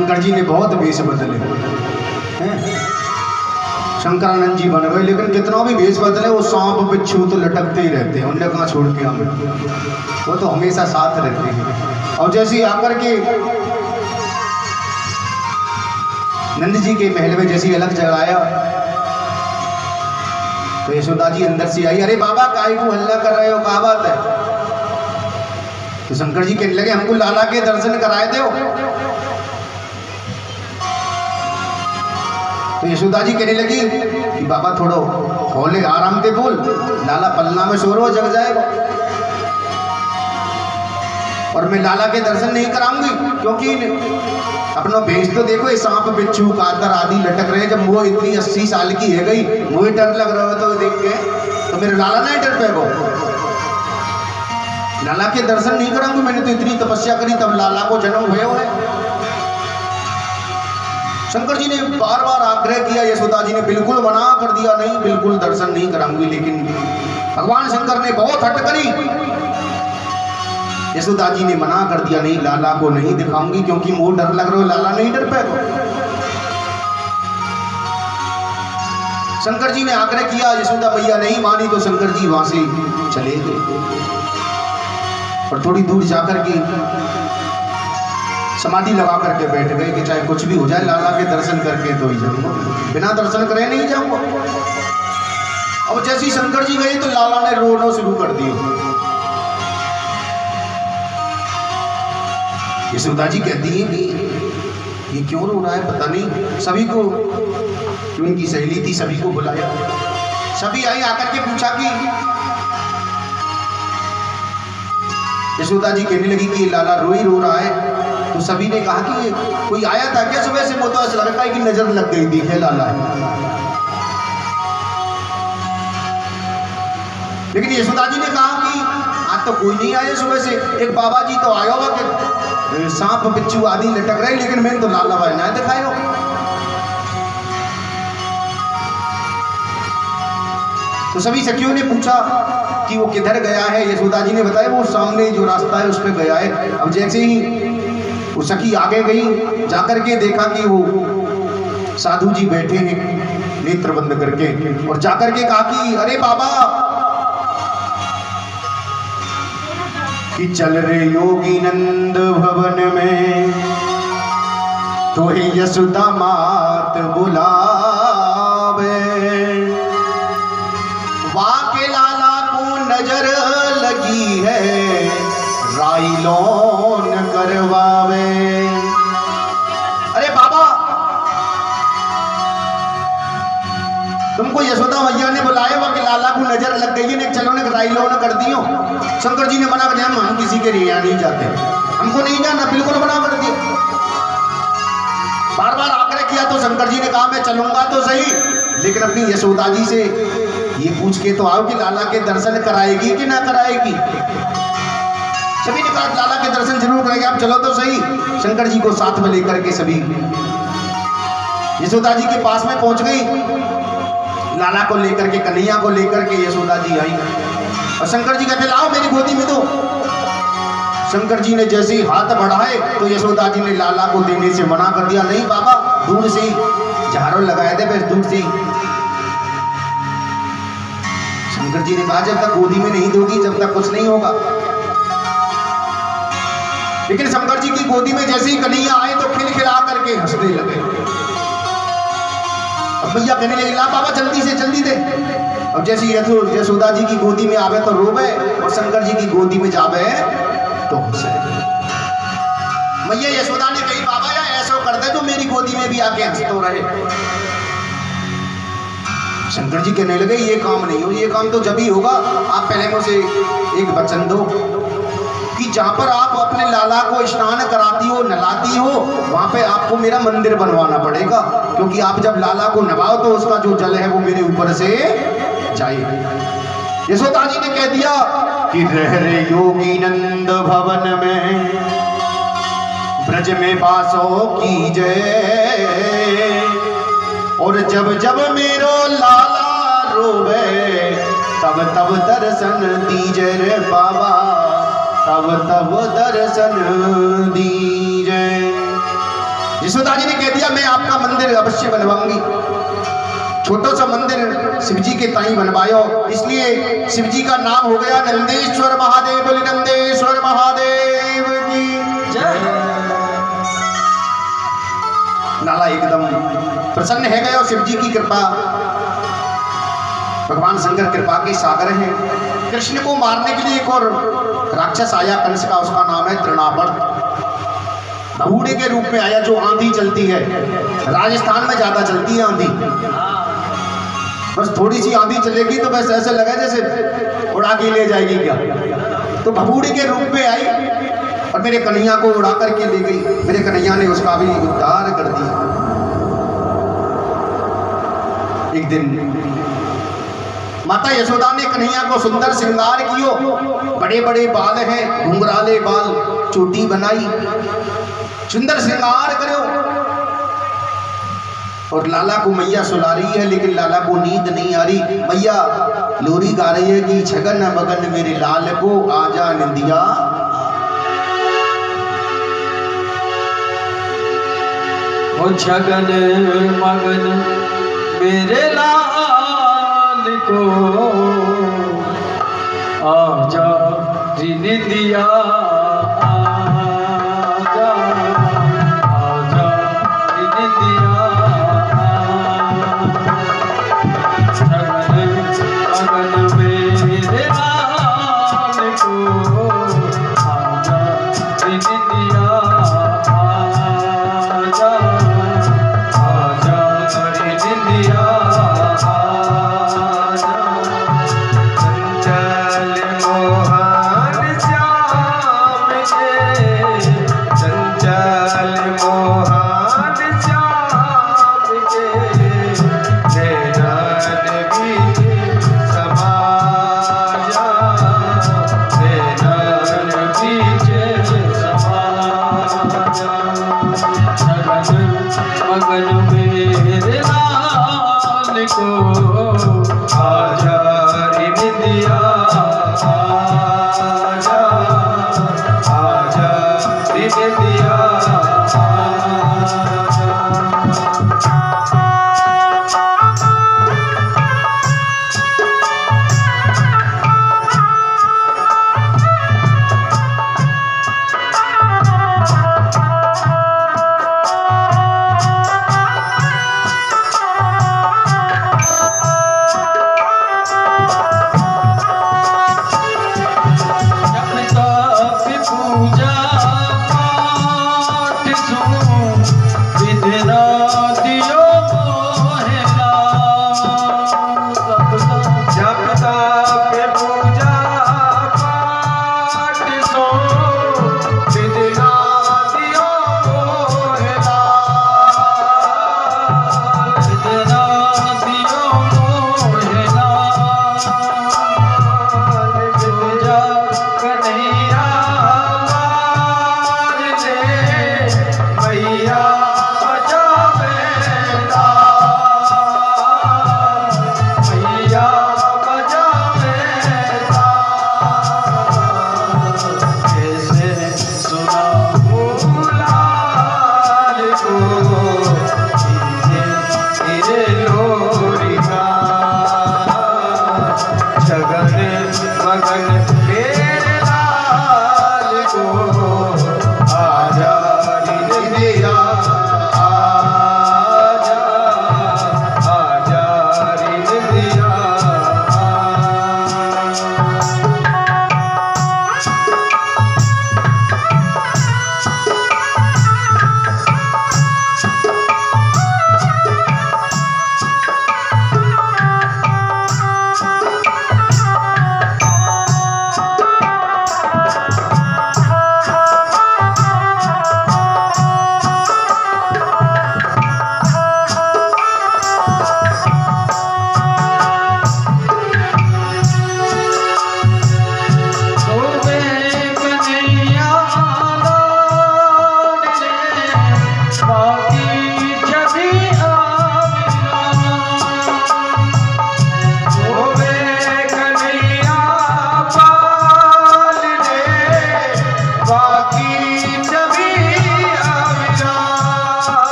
शंकर जी ने बहुत वेश बदले हैं, शंकरानंद जी बन गए, लेकिन कितना भी वेश बदले वो सांप बिच्छू तो लटकते ही रहते हैं, उन्हें कहाँ छोड़ के हमें, वो तो हमेशा साथ रहते हैं। और जैसे ही आकर के नंद जी के महल में जैसी अलग जगाया तो यशोदा जी अंदर से आई, अरे बाबा काहे को हल्ला कर रहे हो, क्या बात है? तो शंकर जी कहने लगे हमको लाला के दर्शन कराए दो। तो यशोदा जी कहने लगी कि बाबा थोड़ो हौले आराम से बोल, लाला पलना में सो रहा जग जाएगा और मैं लाला के दर्शन नहीं कराऊंगी, क्योंकि अपना भेष तो देखो, सांप बिच्छू कातर आदि लटक रहे हैं। जब वो इतनी 80 साल की है गई, मुझे डर लग रहा है तो देख के, तो मेरे लाला नहीं डर पाएगा, लाला के दर्शन नहीं कराऊंगी, मैंने तो इतनी तपस्या करी तब लाला को जन्म हुए है। शंकर जी ने बार बार आग्रह किया, यशोदा जी ने बिल्कुल मना कर दिया, नहीं बिल्कुल दर्शन नहीं कराऊंगी। लेकिन भगवान शंकर ने बहुत हट करी, यशोदा जी ने मना कर दिया, नहीं लाला को नहीं दिखाऊंगी, क्योंकि मुझे डर लग रहा है, लाला नहीं डर पाएगा। शंकर जी ने आग्रह किया, यशोदा मैया नहीं मानी तो शंकर जी वहां से चले गए और थोड़ी दूर जाकर के समाधि लगा करके बैठ गए कि चाहे कुछ भी हो जाए लाला के दर्शन करके तो ही जाऊंगा, बिना दर्शन करे नहीं जाऊंगा। अब जैसे ही शंकर जी गए तो लाला ने रोना शुरू कर दिया। यशोदा जी कहती है कि ये क्यों रो रहा है, पता नहीं। सभी को, जो उनकी सहेली थी सभी को बुलाया, सभी आई, आकर के पूछा कि यशोदा जी कहने लगी कि लाला रो रहा है। तो सभी ने कहा कि कोई आया था क्या सुबह से? वो तो ऐसा लगता है कि नजर लग गई थी, है लाला है। लेकिन यशोदा जी ने कहा कि आज तो कोई नहीं आया सुबह से, एक बाबा जी तो आया होगा कि सांप बिच्छू आदि लटक रहे, लेकिन मैंने तो लाला भाई ना दिखाए हो। तो सभी सखियों ने पूछा कि वो किधर गया है। यशोदा जी ने बताया वो सामने जो रास्ता है उस पर गया है। अब जैसे ही वो सखी आगे गई, जाकर के देखा कि वो साधु जी बैठे हैं नेत्र बंद करके, और जाकर के कहा कि अरे बाबा कि चल रे योगी नंद भवन में, तो ही यशोदा मात बुलावे, वाके लाला को नजर लगी है, राइलोन करवावे। अरे बाबा तुमको यशोदा मैया ने बुलाया हुआ कि लाला को नजर लग गई है, चलो ने राइलोन कर दियो। शंकर जी ने मना कर दिया, हम किसी के यहाँ नहीं जाते, हमको नहीं जाना, बिल्कुल मना कर दिया। बार बार आग्रह किया तो शंकर जी ने कहा मैं चलूंगा तो सही, लेकिन अपनी यशोदा जी से ये पूछ के तो आओ कि लाला के दर्शन कराएगी कि ना कराएगी। सभी ने कहा लाला के दर्शन जरूर कराएगी, आप चलो तो सही। शंकर जी को साथ में लेकर के सभी यशोदा जी के पास में पहुंच गई, लाला को लेकर के, कन्हैया को लेकर के यशोदा जी आई और शंकर जी कहते लाओ मेरी गोदी में दो। शंकर जी ने जैसे ही हाथ बढ़ाए तो यशोदा जी ने लाला को देने से मना कर दिया, नहीं बाबा दूर से ही झाड़ू लगाए थे, बस दूर से ही। शंकर जी ने कहा जब तक गोदी में नहीं दोगी जब तक कुछ नहीं होगा। लेकिन शंकर जी की गोदी में जैसे ही कन्हैया आए तो खिलखिला करके हंसने लगे। अब भैया कहने लगे ला बाबा जल्दी से जल्दी दे। अब जैसे यशोदा जी की गोदी में आवे तो रोवे और शंकर जी की गोदी में जावे तो हंसे। मैया यशोदा ने कही बाबा या ऐसा कर दे तो मेरी गोदी में भी आके हंसते रहे। शंकर जी कहने लगे ये काम नहीं हो, ये काम तो जब ही होगा, आप पहले मुझे एक वचन दो कि जहां पर आप अपने लाला को स्नान कराती हो, नहलाती हो, वहां पे आपको मेरा मंदिर बनवाना पड़ेगा, क्योंकि आप जब लाला को नवाओ तो उसका जो जल है वो मेरे ऊपर से जाए। यशोदा जी ने कह दिया कि रह रे योगी नंद भवन में, ब्रज में बासों की जय, और जब जब मेरो लाला रोवे तब तब दर्शन दीजे रे बाबा, तब तब दर्शन दीजे। यशोदा जी ने कह दिया मैं आपका मंदिर अवश्य बनवाऊंगी। छोटा सा मंदिर शिव जी के ताई बनवायो, इसलिए शिव जी का नाम हो गया नंदेश्वर महादेव। बोले नंदेश्वर महादेव की जय। लाला एकदम प्रसन्न है गए और शिव जी की कृपा, भगवान शंकर कृपा के सागर हैं। कृष्ण को मारने के लिए एक और राक्षस आया कंस का, उसका नाम है तृणावर्त। भगूड़े के रूप में आया, जो आंधी चलती है, राजस्थान में ज्यादा चलती है आंधी। बस थोड़ी सी आंधी चलेगी तो बस ऐसे लगा जैसे उड़ा के ले जाएगी क्या। तो भगूड़े के रूप में आई और मेरे कन्हैया को उड़ा करके ले गई। मेरे कन्हैया ने उसका भी उद्धार कर दिया। एक दिन माता यशोदा ने कन्हैया को सुंदर श्रृंगार कियो, बड़े बड़े बाल हैं, घुंघराले बाल, चोटी बनाई, सुंदर श्रृंगार करो। और लाला को मैया सुला रही है, लेकिन लाला को नींद नहीं आ रही। मैया लोरी गा रही है कि छगन मगन मेरे लाल को आजा निंदिया। ओ छगन मगन मेरे लाल को आजा री निंदिया। चल मोहन श्याम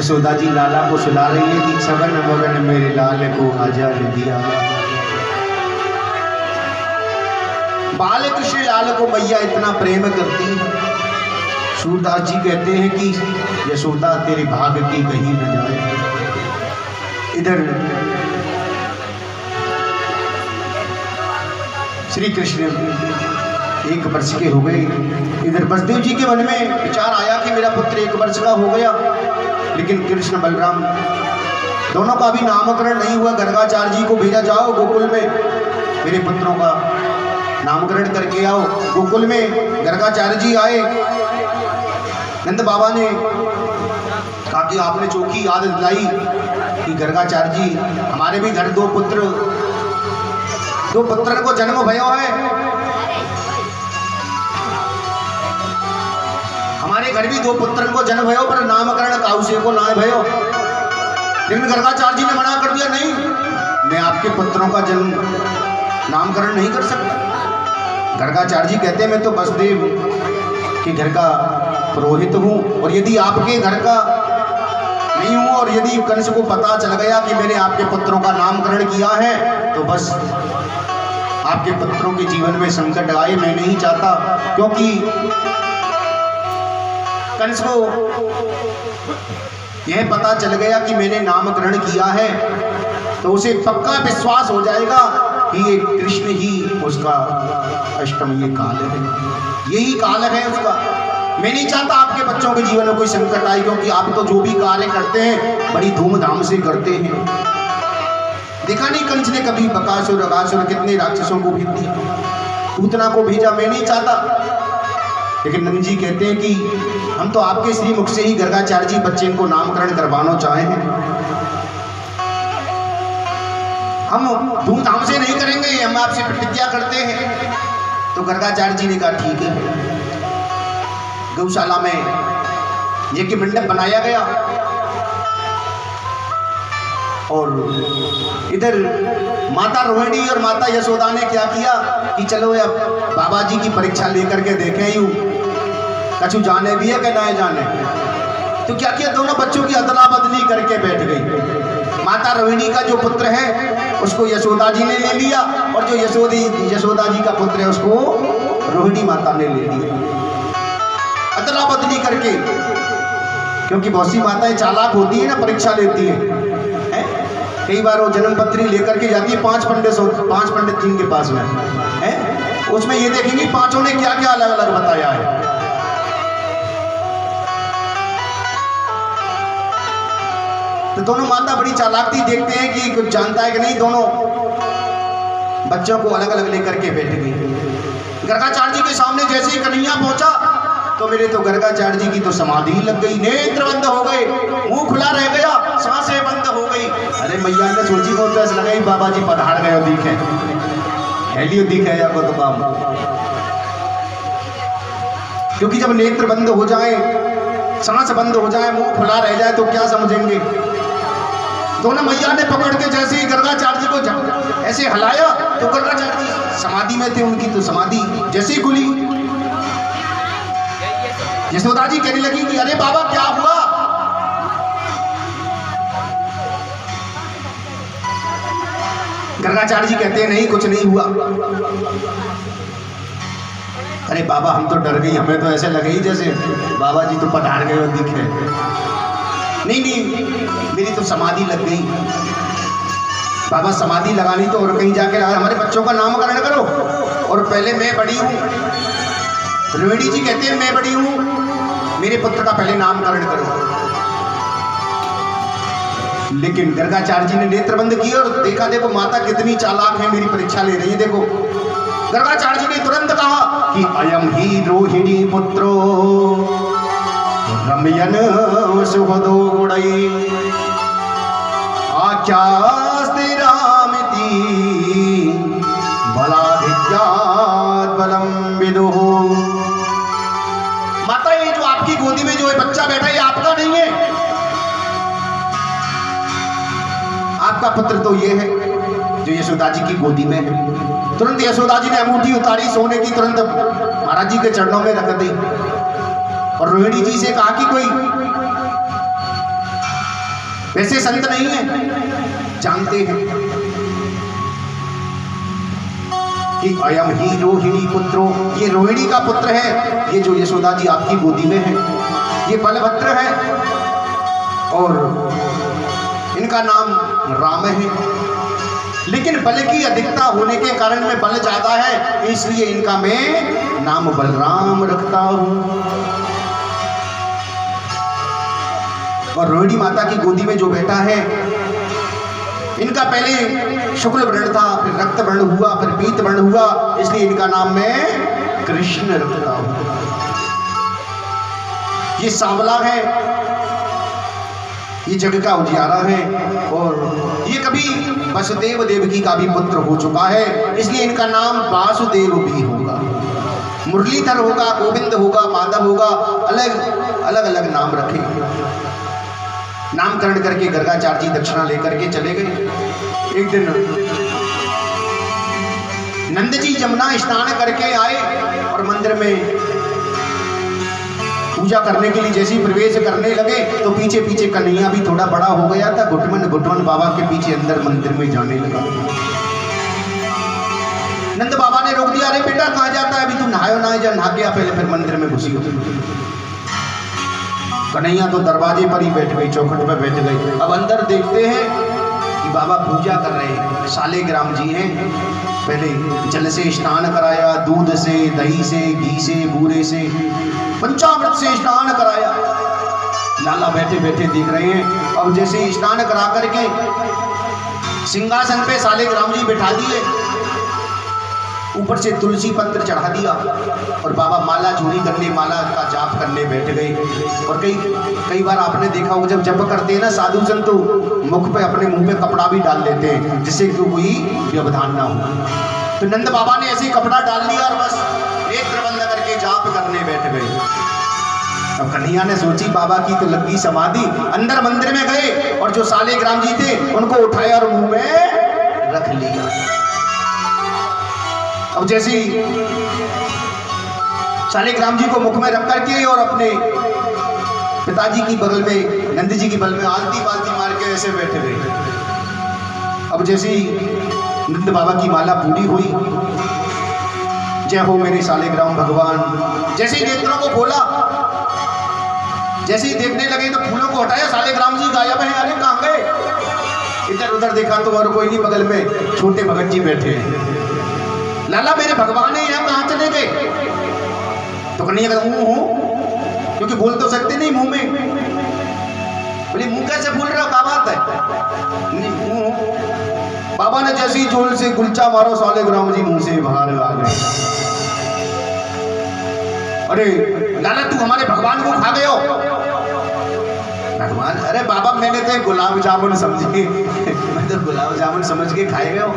यशोदा जी लाला को सुला रही है कि छगन मगन मेरे लाल को आजाद दिया। बाल कृष्ण लाल को मैया इतना प्रेम करती है। सूरदास जी कहते हैं कि यशोदा तेरे भाग की कहीं न जाए। इधर श्री कृष्ण 1 वर्ष के हो गए। इधर बसदेव जी के मन में विचार आया कि मेरा पुत्र 1 वर्ष का हो गया, लेकिन कृष्ण बलराम दोनों का भी नामकरण नहीं हुआ। गर्गाचार्य जी को भेजा, जाओ गोकुल में मेरे पुत्रों का नामकरण करके आओ। गोकुल में गर्गाचार्य जी आए। नंद बाबा ने कहा कि आपने चौकी याद दिलाई कि गर्गाचार्य जी हमारे भी घर 2 पुत्र को जन्म भयो है। हमारे घर भी 2 पुत्र को जन्म भयो, पर नामकरण काउसे को ना भयो। लेकिन गर्गाचार्य जी ने मना कर दिया, नहीं मैं आपके पुत्रों का जन्म नामकरण नहीं कर सकता। गर्गाचार्य जी कहते हैं मैं तो बसदेव के घर का पुरोहित हूँ, और यदि आपके घर का नहीं हूँ और यदि कंस को पता चल गया कि मैंने आपके पुत्रों का नामकरण किया है तो बस आपके पुत्रों के जीवन में संकट आए। मैं नहीं चाहता, क्योंकि कंस को यह पता चल गया कि मैंने नामकरण किया है तो उसे पक्का विश्वास हो जाएगा कि ये कृष्ण ही उसका अष्टम ये काल है, यही काल है उसका। मैं नहीं चाहता आपके बच्चों के जीवन में कोई संकट आए, क्योंकि आप तो जो भी कार्य करते हैं बड़ी धूमधाम से करते हैं। देखा नहीं कंस ने कभी बकासुर अगासुर कितने राक्षसों को भेज दिया, पूतना को भेजा। मैं नहीं चाहता, लेकिन नंद जी कहते हैं कि हम तो आपके श्री मुख से ही गर्गाचार्य जी बच्चे को नामकरण करवाना चाहे हैं। हम धूमधाम से नहीं करेंगे, हम आपसे प्रतिज्ञा करते हैं। तो गर्गाचार्य जी ने कहा ठीक है। गौशाला में यज्ञ मंडप बनाया गया और इधर माता रोहिणी और माता यशोदा ने क्या किया कि चलो अब बाबा जी की परीक्षा लेकर के देखें, यूं कछु जाने भी है कि ना जाने। तो क्या किया, दोनों बच्चों की अदला बदली करके बैठ गई। माता रोहिणी का जो पुत्र है उसको यशोदा जी ने ले लिया, और जो यशोदा जी का पुत्र है उसको रोहिणी माता ने ले लिया, अदला बदली करके। क्योंकि बहुत सी माताएं चालाक होती है ना, परीक्षा लेती हैं। कई बार वो जन्म पत्री लेकर के जाती है 5 पंडित जिनके पास में है, उसमें ये देखेंगे 5 ने क्या क्या अलग अलग बताया है। तो दोनों माता बड़ी चालाक थी, देखते हैं कि कुछ जानता है कि नहीं। दोनों बच्चों को अलग अलग लेकर के बैठ गई। गर्गाचार्य जी के सामने जैसे ही कन्हैया पहुंचा तो मेरे तो गर्गाचार्य जी की तो समाधि ही लग गई, नेत्र बंद हो गए, मुंह खुला रह गया, सांसें बंद हो गई। अरे मैया ने सोची को तो ऐसा लगा ही बाबा जी पधार गए दिखे, हेलियो दिखे या को तो काम। क्योंकि जब नेत्र बंद हो जाए, सांस बंद हो जाए, मुंह खुला रह जाए तो क्या समझेंगे। दोनों मैया ने पकड़ के जैसे ही गर्गाचार्य जी को ऐसे हिलाया तो गर्गाचार्य जी समाधि में थे, उनकी तो समाधि जैसे ही खुली। यशोदा जी कहने लगी कि अरे बाबा क्या हुआ। गर्गाचार्य जी कहते हैं नहीं कुछ नहीं हुआ। अरे बाबा हम तो डर गई, हमें तो ऐसे लगे ही जैसे बाबा जी तो पधार गए दिखे। नहीं मेरी तो समाधि लग गई। बाबा समाधि लगानी तो और कहीं जाके हमारे बच्चों का नामकरण करो, और पहले मैं बड़ी हूँ। रोहिणी जी कहते हैं मैं बड़ी हूँ, मेरे पुत्र का पहले नामकरण करो। लेकिन गर्गाचार्य जी ने नेत्र बंद किए और देखा, देखो माता कितनी चालाक है, मेरी परीक्षा ले रही है। देखो गर्गाचार्य जी ने तुरंत कहा कि अयम ही रोहिणी पुत्रो रमयन सुहदो गुणई आख्यास्ते रामिति बलाधिक्यात् बलम विदुः। माता ये जो आपकी गोदी में जो बच्चा बैठा है ये आपका नहीं है, आपका पुत्र तो ये है जो यशोदा जी की गोदी में है। तुरंत यशोदा जी ने अंगूठी उतारी सोने की, तुरंत महाराज जी के चरणों में रख दी और रोहिणी जी से कहा कि कोई वैसे संत नहीं है, जानते हैं कि अयम ही रोहिणी पुत्रो, ये रोहिणी का पुत्र है। ये जो यशोदा जी आपकी गोदी में है ये बलभद्र है और इनका नाम राम है। लेकिन बल की अधिकता होने के कारण में बल ज्यादा है, इसलिए इनका मैं नाम बलराम रखता हूं। और रोहिणी माता की गोदी में जो बैठा है इनका पहले शुक्ल वर्ण था, फिर रक्त वर्ण हुआ, फिर पीत वर्ण हुआ, इसलिए इनका नाम मैं कृष्ण रखता हूं। ये सांवला है, ये जग का उजियारा है और ये कभी वसुदेव देवकी का भी पुत्र हो चुका है, इसलिए इनका नाम वासुदेव भी होगा, मुरलीधर होगा, गोविंद होगा, माधव होगा, अलग अलग नाम रखे। नामकरण करके गर्गाचार्य जी दक्षिणा लेकर के चले गए। एक दिन नंद जी जमुना स्नान करके आए और मंदिर में पूजा करने के लिए जैसे ही प्रवेश करने लगे तो पीछे पीछे कन्हैया भी थोड़ा बड़ा हो गया था, घुटमन घुटमन बाबा के पीछे अंदर मंदिर में जाने लगा। नंद बाबा ने रोक दिया, अरे बेटा कहाँ जाता है, अभी तू नहायो ना, जा नहा के पहले फिर मंदिर में घुसी हो। कन्हैया तो दरवाजे पर ही बैठ गई, चौखट पर बैठ गई। अब अंदर देखते हैं कि बाबा पूजा कर रहे हैं, सालेग्राम जी हैं। पहले जल से स्नान कराया, दूध से, दही से, घी से, बूरे से, पंचामृत से स्नान कराया। लाला बैठे बैठे देख रहे हैं। अब जैसे स्नान करा करके सिंहासन पे सालेग्राम जी बिठा दिए, ऊपर से तुलसी पत्र चढ़ा दिया और बाबा माला चोरी करने, माला का जाप करने बैठ गए। और कई बार आपने देखा हो, जब जप करते हैं ना साधु संत, तो मुख पे अपने मुंह पे कपड़ा भी डाल लेते हैं जिससे कि कोई व्यवधान ना हो। तो नंद बाबा ने ऐसे ही कपड़ा डाल दिया और बस नेत्र बंद करके जाप करने बैठ गए। अब कन्हैया ने सोची बाबा की तो लगी समाधि, अंदर मंदिर में गए और जो सालेग्राम जी थे उनको उठाया और मुंह में रख लिया। अब जैसे सालेग्राम जी को मुख में रख करके और अपने पिताजी की बगल में, नंद जी की बगल में आलती बालती मार के ऐसे बैठे गए। अब जैसे नंद बाबा की माला पूरी हुई, जय हो मेरे सालेग्राम भगवान, जैसे ही नेत्रों को खोला, जैसे ही देखने लगे तो फूलों को हटाया, सालेग्राम जी गायब है। अरे कहाँ गए? इधर उधर देखा तो और कोई नहीं, बगल में छोटे भगत जी बैठे हैं। लाला मेरे भगवान है, यहाँ कहाँ चले गए? तो कन्हैया कहता हूँ, क्योंकि बोल तो सकते नहीं मुंह में। बोले मुंह कैसे बोल रहा हो, क्या बात है? बाबा ने जैसे ही जोर से गुलचा मारो, सालेग्राम जी मुंह से बाहर आ गए। अरे लाला तू हमारे भगवान को खा गए हो? भगवान? अरे बाबा मैंने तो गुलाब जामुन समझे, मैं तो गुलाब जामुन समझ के खाए गए हो।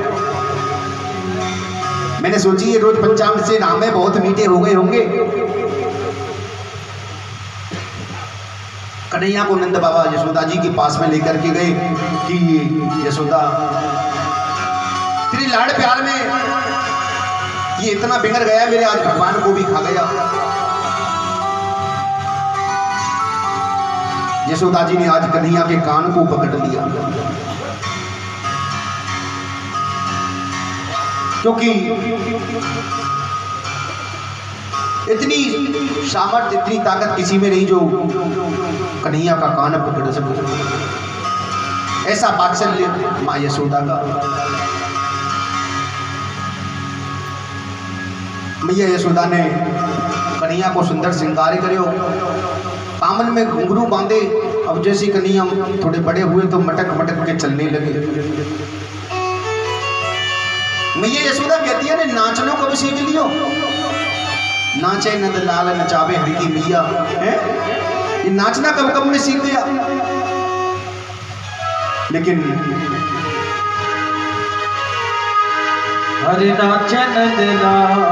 मैंने सोची ये रोज पंचामृत से नाम है, बहुत मीठे हो गए होंगे। कन्हैया को नंद बाबा यशोदा जी के पास में लेकर के गए कि यशोदा तेरी लाड़ प्यार में ये इतना बिगड़ गया, मेरे आज भगवान को भी खा गया। यशोदा जी ने आज कन्हैया के कान को पकड़ लिया, क्योंकि इतनी सामर्थ्य, इतनी ताकत किसी में नहीं जो कन्हैया का कान पकड़ सके। ऐसा वात्सल्य मां यशोदा का। मैया यशोदा ने कन्हैया को सुंदर श्रृंगार करो, पामन में घुंघरू बांधे। अब जैसे कन्हैया थोड़े बड़े हुए तो मटक मटक के चलने लगे। मैया यशोदा कहती है, ने नाचनो कब सीख लियो? नाचे नंद लाल नचावे हरि की मैया, है ये नाचना कब कब में सीख गया? लेकिन हरि नाचे नंद लाल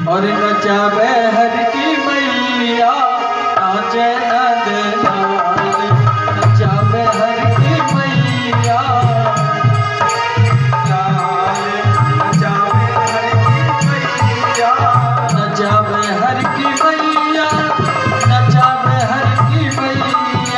और नचावे हरि की मैया, नाचे नंद लाल नचावे हरि की मैया, नचावे हरि की मैया, नचावे हरि की मैया।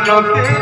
जो तेरे